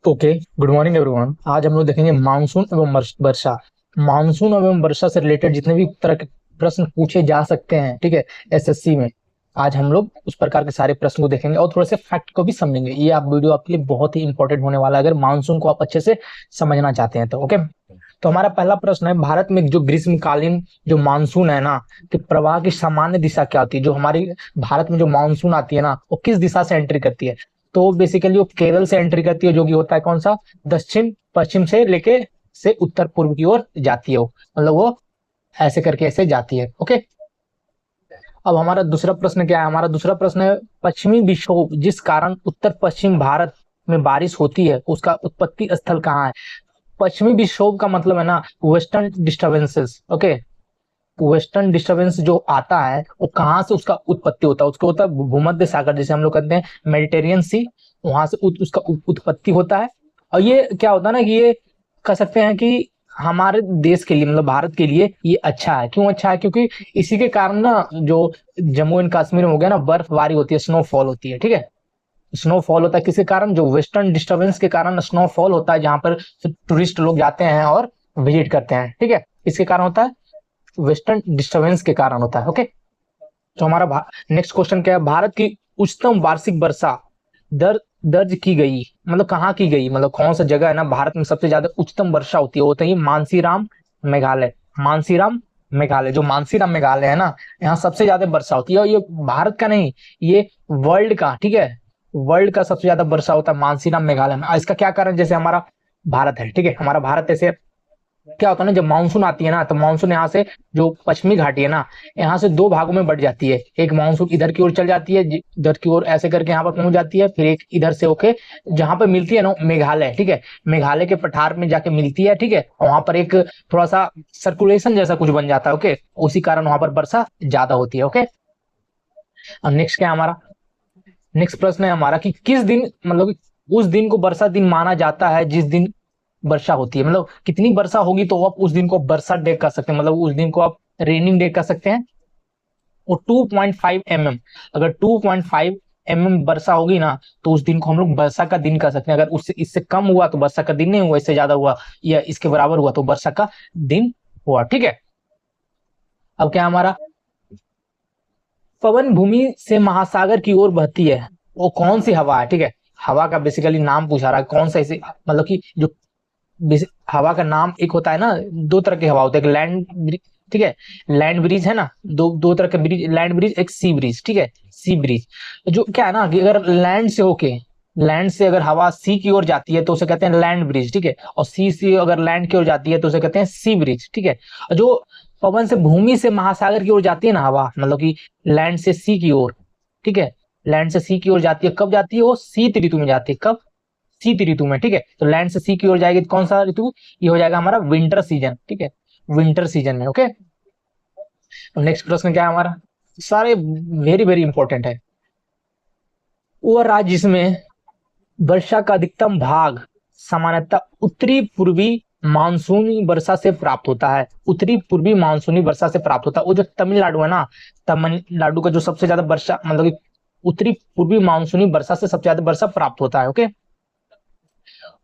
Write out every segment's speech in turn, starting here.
Okay, good morning everyone. आज हम लोग देखेंगे मानसून एवं वर्षा। मानसून एवं वर्षा से रिलेटेड जितने भी तरह के प्रश्न पूछे जा सकते हैं, ठीक है, एसएससी में, आज हम लोग उस प्रकार के सारे प्रश्न को देखेंगे और थोड़े से फैक्ट को भी समझेंगे। ये आप वीडियो आपके लिए बहुत ही इंपॉर्टेंट होने वाला है अगर मानसून को आप अच्छे से समझना चाहते हैं तो। ओके, तो हमारा पहला प्रश्न है, भारत में जो ग्रीष्मकालीन जो मानसून है ना, कि प्रवाह की सामान्य दिशा क्या होती है? जो हमारी भारत में जो मानसून आती है ना, वो किस दिशा से एंट्री करती है? तो बेसिकली वो केरल से एंट्री करती है, जो कि होता है कौन सा, दक्षिण पश्चिम से लेके से उत्तर पूर्व की ओर जाती है वो, मतलब वो ऐसे करके ऐसे जाती है। ओके, अब हमारा दूसरा प्रश्न क्या है? हमारा दूसरा प्रश्न है, पश्चिमी विक्षोभ जिस कारण उत्तर पश्चिम भारत में बारिश होती है, उसका उत्पत्ति स्थल कहाँ है? पश्चिमी विक्षोभ का मतलब है ना western disturbances. Okay, western disturbance जो आता है वो कहाँ से उसका उत्पत्ति होता है? उसको होता है भूमध्य सागर, जैसे हम लोग कहते हैं मेडिटेरियन सी, वहां से उसका उत्पत्ति होता है। और ये क्या होता है ना कि ये कह सकते हैं कि हमारे देश के लिए, मतलब भारत के लिए ये अच्छा है। क्यों अच्छा है? क्योंकि इसी के कारण ना जो जम्मू एंड कश्मीर में हो गया ना, बर्फबारी होती है, स्नोफॉल होती है, ठीक है। स्नोफॉल होता है किसके कारण? जो वेस्टर्न डिस्टर्बेंस के कारण स्नोफॉल होता है, जहां पर टूरिस्ट लोग जाते हैं और विजिट करते हैं, ठीक है। इसके कारण होता है, वेस्टर्न डिस्टर्बेंस के कारण होता है। ओके, तो हमारा नेक्स्ट क्वेश्चन क्या है? भारत की उच्चतम वार्षिक वर्षा दर दर्ज की गई, मतलब कहाँ की गई, मतलब कौन सा जगह है ना भारत में सबसे ज्यादा उच्चतम वर्षा होती है? वो होता है मानसीराम मेघालय। मानसीराम मेघालय, जो मानसीराम मेघालय है ना, यहाँ सबसे ज्यादा वर्षा होती है। और ये भारत का नहीं, ये वर्ल्ड का, ठीक है, वर्ल्ड का सबसे ज्यादा वर्षा होता है मानसीराम मेघालय में। इसका क्या कारण? जैसे हमारा भारत है, ठीक है, हमारा भारत ऐसे क्या होता है ना, जब मानसून आती है ना, तो मानसून यहाँ से जो पश्चिमी घाटी है ना, यहाँ से दो भागों में बढ़ जाती है। एक मानसून इधर की ओर चल जाती है, इधर की ओर ऐसे करके यहाँ पर पहुंच जाती है, फिर एक इधर से होके जहां पर मिलती है ना मेघालय, ठीक है, मेघालय के पठार में जाके मिलती है, ठीक है। वहां पर एक थोड़ा सा सर्कुलेशन जैसा कुछ बन जाता है। ओके, उसी कारण वहां पर वर्षा ज्यादा होती है। ओके, अब नेक्स्ट क्या है हमारा? नेक्स्ट प्रश्न है हमारा कि किस दिन, मतलब उस दिन को वर्षा दिन माना जाता है जिस दिन वर्षा होती है। मतलब कितनी वर्षा होगी तो आप उस दिन को वर्षा डे कर सकते हैं, मतलब उस दिन को आप रेनिंग डे कर सकते हैं। वो 2.5 mm, अगर 2.5 mm वर्षा होगी ना, तो उस दिन को हम लोग वर्षा का दिन कर सकते हैं। अगर उससे इससे कम हुआ तो वर्षा का दिन नहीं हुआ, इससे ज्यादा हुआ या इसके बराबर हुआ तो वर्षा का दिन हुआ, ठीक है। अब क्या हमारा, पवन भूमि से महासागर की ओर बहती है, वो कौन सी हवा है? ठीक है, हवा का बेसिकली नाम पूछा रहा है, कौन सा ऐसे, मतलब कि जो हवा का नाम, एक होता है ना, दो तरह की हवा होती है, एक लैंड ब्रिज, ठीक है, लैंड ब्रिज है ना, दो दो तरह के ब्रिज, लैंड ब्रिज, एक सी ब्रिज, ठीक है, सी ब्रिज। जो क्या है ना कि अगर लैंड से होके, लैंड से अगर हवा सी की ओर जाती है तो उसे कहते हैं लैंड ब्रिज, ठीक है, और सी से अगर लैंड की ओर जाती है तो उसे कहते हैं सी ब्रिज, ठीक है। और जो पवन से भूमि से महासागर की ओर जाती है ना हवा, मतलब कि लैंड से सी की ओर, ठीक है, लैंड से सी की ओर जाती है, कब जाती है? वो शीत ऋतु में जाती है। कब? शीत ऋतु में, ठीक है। तो लैंड से सी की ओर जाएगी तो कौन सा ऋतु? ये हो जाएगा हमारा विंटर सीजन, ठीक है, विंटर सीजन में। ओके, नेक्स्ट प्रश्न क्या है हमारा? सारे वेरी वेरी इंपॉर्टेंट है। वो राज्य जिसमें वर्षा का अधिकतम भाग सामान्यतः उत्तरी पूर्वी मानसूनी वर्षा से प्राप्त होता है, उत्तरी पूर्वी मानसूनी वर्षा से प्राप्त होता है। वो जो तमिलनाडु है ना, तमिलनाडु का जो सबसे ज्यादा वर्षा, मतलब कि उत्तरी पूर्वी मानसूनी वर्षा से सबसे ज्यादा वर्षा प्राप्त होता है। ओके,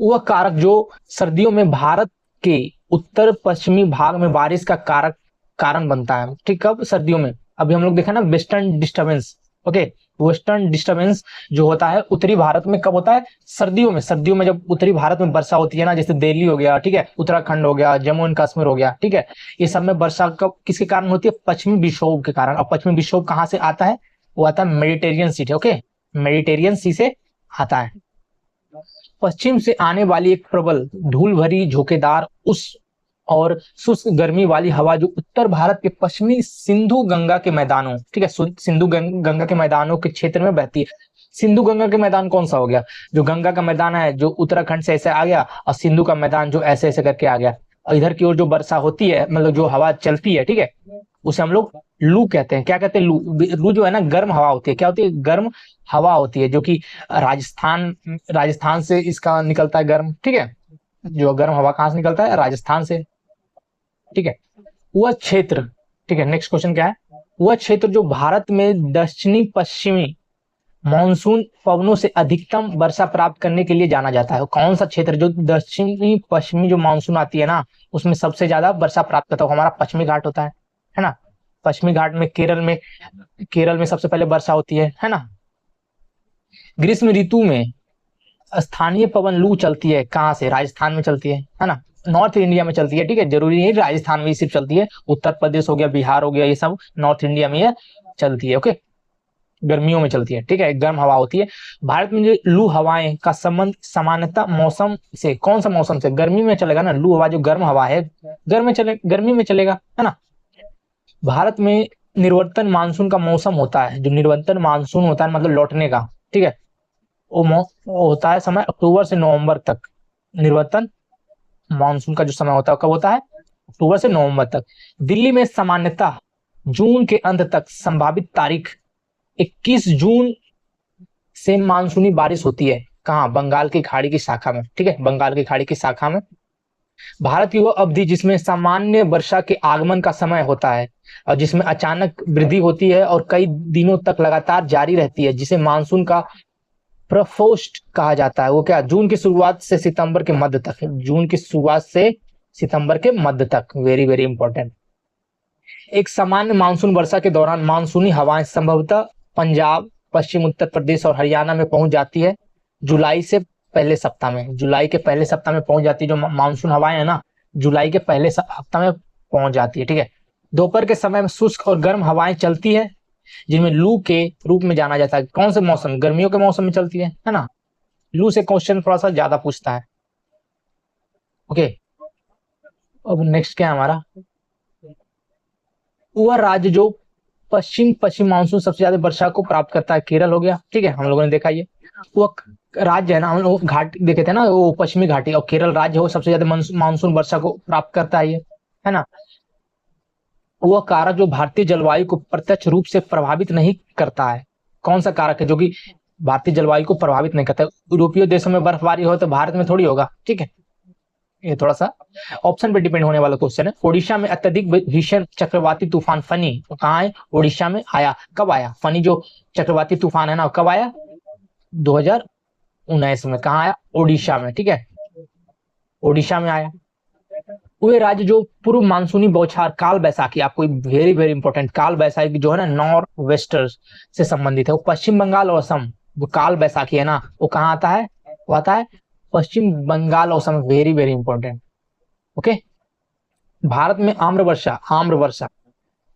वह कारक जो सर्दियों में भारत के उत्तर पश्चिमी भाग में बारिश का कारक कारण बनता है, ठीक, कब? सर्दियों में। अभी हम लोग देखा ना western disturbance. Okay, western disturbance जो होता है उत्तरी भारत में, कब होता है? सर्दियों में। सर्दियों में जब उत्तरी भारत में वर्षा होती है ना, जैसे दिल्ली हो गया, ठीक है, उत्तराखंड हो गया, जम्मू एंड कश्मीर हो गया, ठीक है, ये सब में वर्षा कब किसके कारण होती है? पश्चिमी विक्षोभ के कारण। और पश्चिमी विक्षोभ कहाँ से आता है? वो आता है मेडिटेरियन सी, ओके, मेडिटेरियन सी से आता है। पश्चिम से आने वाली एक प्रबल धूल भरी झोंकेदार उस और शुष्क गर्मी वाली हवा जो उत्तर भारत के पश्चिमी सिंधु गंगा के मैदानों, ठीक है, सिंधु गंगा के मैदानों के क्षेत्र में बहती है। सिंधु गंगा के मैदान कौन सा हो गया? जो गंगा का मैदान है जो उत्तराखंड से ऐसे आ गया, और सिंधु का मैदान जो ऐसे ऐसे करके आ गया। और इधर की ओर जो वर्षा होती है, मतलब जो हवा चलती है, ठीक है, उसे हम लोग लू कहते हैं। क्या कहते हैं? लू। लू जो है ना, गर्म हवा होती है। क्या होती है? गर्म हवा होती है, जो कि राजस्थान राजस्थान से इसका निकलता है गर्म, ठीक है, जो गर्म हवा कहाँ से निकलता है? राजस्थान से, ठीक है। वह क्षेत्र, ठीक है, नेक्स्ट क्वेश्चन क्या है? वह क्षेत्र जो भारत में दक्षिणी पश्चिमी मानसून पवनों से अधिकतम वर्षा प्राप्त करने के लिए जाना जाता है। कौन सा क्षेत्र जो दक्षिणी पश्चिमी जो मानसून आती है ना, उसमें सबसे ज्यादा वर्षा प्राप्त करता है, हमारा पश्चिमी घाट होता है ना। पश्चिमी घाट में केरल में सबसे पहले वर्षा होती है ना। ग्रीष्म ऋतु में स्थानीय पवन लू चलती है, कहाँ से? राजस्थान में चलती है ना। नॉर्थ इंडिया में चलती है, ठीक है, जरूरी नहीं राजस्थान में ही सिर्फ चलती है, उत्तर प्रदेश हो गया, बिहार हो गया, ये सब नॉर्थ इंडिया में ये चलती है। ओके, गर्मियों में चलती है, ठीक है, गर्म हवा होती है। भारत में जो लू हवाएं का संबंध सामान्यतः मौसम से, कौन सा मौसम से? गर्मी में चलेगा ना, लू हवा जो गर्म हवा है गर्मी में चलेगा, है ना। भारत में निवर्तन मानसून का मौसम होता है, जो निवर्तन मानसून होता है मतलब लौटने का, ठीक है, वो होता है समय अक्टूबर से नवंबर तक। निवर्तन मानसून का जो समय होता है कब होता है? अक्टूबर से नवंबर तक। दिल्ली में सामान्यतः जून के अंत तक, संभावित तारीख 21 जून से मानसूनी बारिश होती है। कहाँ? बंगाल की खाड़ी की शाखा में, ठीक है, बंगाल की खाड़ी की शाखा में। भारत की वो अवधि जिसमें सामान्य वर्षा के आगमन का समय होता है और जिसमें अचानक वृद्धि होती है और कई दिनों तक लगातार जारी रहती है, जिसे मानसून का प्रफोस्ट कहा जाता है। वो क्या? जून की शुरुआत से सितंबर के मध्य तक, जून की शुरुआत से सितंबर के मध्य तक, वेरी वेरी इंपॉर्टेंट। एक सामान्य मानसून वर्षा के दौरान मानसूनी हवाएं संभवतः पंजाब, पश्चिम उत्तर प्रदेश और हरियाणा में पहुंच जाती है जुलाई से पहले सप्ताह में। जुलाई के पहले सप्ताह में पहुंच जाती है, जो मानसून हवाएं है ना, जुलाई के पहले सप्ताह में पहुंच जाती है, ठीक है। दोपहर के समय में शुष्क और गर्म हवाएं चलती है, जिनमें लू के रूप में जाना जाता है। कौन से मौसम? गर्मियों के मौसम में चलती है ना। लू से क्वेश्चन थोड़ा सा ज्यादा पूछता है। ओके, अब नेक्स्ट क्या है हमारा? वह राज्य जो पश्चिम मानसून सबसे ज्यादा वर्षा को प्राप्त करता है, केरल हो गया, ठीक है, हम लोगों ने देखा ये। वो राज्य है ना, हम लोग घाट देखे थे ना, वो पश्चिमी घाटी, और केरल राज्य हो सबसे ज्यादा मानसून वर्षा को प्राप्त करता है ये, है ना। वह कारक जो भारतीय जलवायु को प्रत्यक्ष रूप से प्रभावित नहीं करता है। कौन सा कारक है जो कि भारतीय जलवायु को प्रभावित नहीं करता है? यूरोपीय देशों में बर्फबारी हो तो भारत में थोड़ी होगा, ठीक है। ये थोड़ा सा ऑप्शन पे डिपेंड होने वाला क्वेश्चन है। ओडिशा में अत्यधिक भीषण चक्रवाती तूफान फनी कहाँ है? ओडिशा में आया। कब आया? फनी जो चक्रवाती तूफान है ना, कब आया? 2019 में। कहाँ आया? ओडिशा में, ठीक है, ओडिशा में आया। वे राज्य जो पूर्व मानसूनी बौछार काल बैसाखी, आपको वेरी वेरी इंपॉर्टेंट, काल बैसाखी जो है ना नॉर्थ वेस्टर से संबंधित है, वो पश्चिम बंगाल और असम। जो काल बैसाखी है ना, वो कहाँ आता है? वो आता है पश्चिम बंगाल और Assam. Very very important. Okay, Bharat में आम्र वर्षा,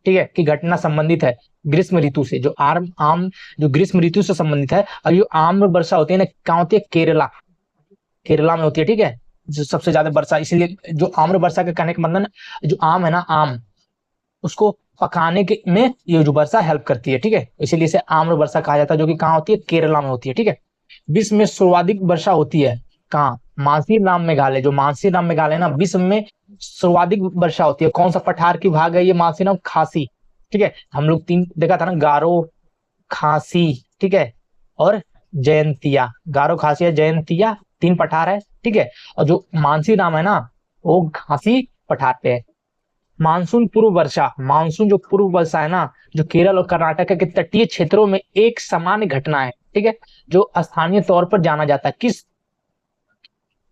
ठीक है, की घटना संबंधित है ग्रीष्म ऋतु से। जो आम जो ग्रीष्म ऋतु से संबंधित है, और जो आम्र वर्षा होती है ना, कहाँ होती है? केरला में होती है, ठीक है, जो सबसे ज्यादा वर्षा। इसलिए जो आम्र वर्षा के कहने का मतलब, जो आम है ना, आम उसको पकाने के में ये जो वर्षा हेल्प करती है, ठीक है, इसीलिए इसे आम्र वर्षा कहा जाता है, जो कि कहाँ होती है? केरला में होती है, ठीक है। विश्व में सर्वाधिक वर्षा होती है कहाँ? मानसीराम मेघालय। जो मानसीराम मेघालय ना, विश्व में सर्वाधिक वर्षा होती है। कौन सा पठार की भाग है ये? मानसीराम खासी, ठीक है, हम लोग 3 देखा था ना, गारो, खासी, ठीक है, और जयंतिया। गारो, खासी या जयंतिया 3 पठार है, ठीक है, और जो मानसीराम है ना, वो खासी पठार पे है। मानसून पूर्व वर्षा, मानसून जो पूर्व वर्षा है ना, जो केरल और कर्नाटक के तटीय क्षेत्रों में एक सामान्य घटना है, ठीक है, जो स्थानीय तौर पर जाना जाता है। किस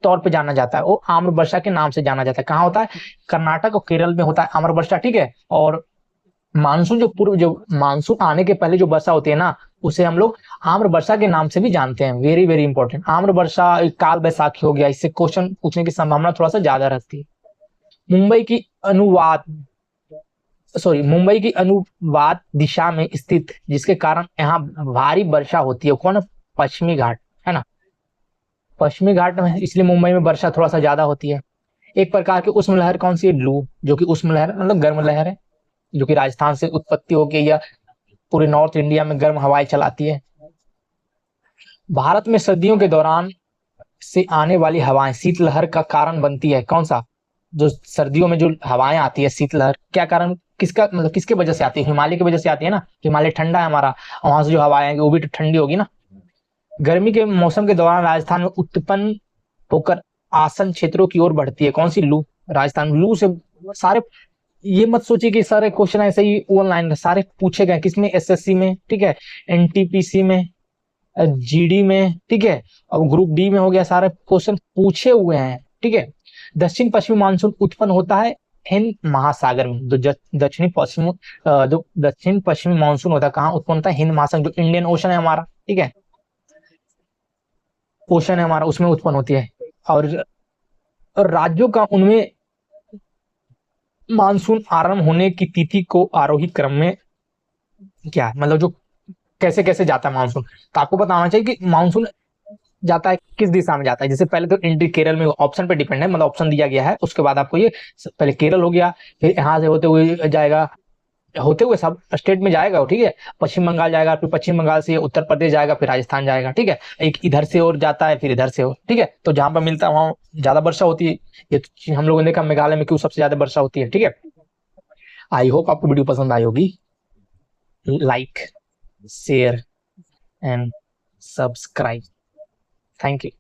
तौर पे जाना जाता है? वो आम्र वर्षा के नाम से जाना जाता है। कहाँ होता है? कर्नाटक और केरल में होता है आम्र वर्षा, ठीक है। और मानसून जो मानसून आने के पहले जो वर्षा होती है ना, उसे हम लोग आम्र वर्षा के नाम से भी जानते हैं। Very very important. आम्र वर्षा काल बैसाखी हो गया, इससे क्वेश्चन पूछने की संभावना थोड़ा सा ज्यादा रहती है। मुंबई की अनुवाद दिशा में स्थित, जिसके कारण यहाँ भारी वर्षा होती है, कौन? पश्चिमी घाट, है ना। पश्चिमी घाट में, इसलिए मुंबई में वर्षा थोड़ा सा ज्यादा होती है। एक प्रकार की उष्म लहर कौन सी है? लू, जो कि उष्म लहर मतलब गर्म लहर है, जो कि राजस्थान से उत्पत्ति होगी या पूरे नॉर्थ इंडिया में गर्म हवाएं चलाती है। भारत में सर्दियों के दौरान से आने वाली हवाएं शीतलहर का कारण बनती है। कौन सा? जो सर्दियों में जो हवाएं आती है शीतलहर, क्या कारण, किसका मतलब किसके वजह से आती है? हिमालय की वजह से आती है ना, हिमालय ठंडा है हमारा, वहां से जो हवाएं आएंगी वो भी ठंडी होगी ना। गर्मी के मौसम के दौरान राजस्थान में उत्पन्न होकर आसन क्षेत्रों की ओर बढ़ती है। कौन सी? लू। राजस्थान लू से सारे, ये मत सोचिए कि सारे क्वेश्चन ऐसे ही ऑनलाइन सारे पूछे गए, किसमें? एसएससी में, ठीक है, एनटीपीसी में, जीडी में, ठीक है, और ग्रुप डी में हो गया, सारे क्वेश्चन पूछे हुए हैं, ठीक है। दक्षिण पश्चिमी मानसून उत्पन्न होता है हिंद महासागर में। जो दक्षिण पश्चिमी मानसून होता है कहाँ उत्पन्न होता है? हिंद महासागर, जो इंडियन ओशन है हमारा, ठीक है, ओशन है हमारा, उसमें उत्पन्न होती है। और राज्यों का उनमें मानसून आरंभ होने की तिथि को आरोही क्रम में क्या है, मतलब जो कैसे कैसे जाता है मानसून, तो आपको पता होना चाहिए कि मानसून जाता है किस दिशा में जाता है। जैसे पहले तो इंडी केरल में, ऑप्शन पे डिपेंड है, मतलब ऑप्शन दिया गया है, उसके बाद आपको ये पहले केरल हो गया, फिर यहाँ से होते हुए जाएगा, होते हुए सब स्टेट में जाएगा वो, ठीक है। पश्चिम बंगाल जाएगा, फिर पश्चिम बंगाल से उत्तर प्रदेश जाएगा, फिर राजस्थान जाएगा, ठीक है। एक इधर से और जाता है, फिर इधर से हो, ठीक है। तो जहां पर मिलता है वहां ज्यादा वर्षा होती है। ये तो चीज़ हम लोगों ने देखा मेघालय में क्यों सबसे ज्यादा वर्षा होती है, ठीक है। आई होप आपको वीडियो पसंद आई होगी। Like, share and subscribe. Thank you.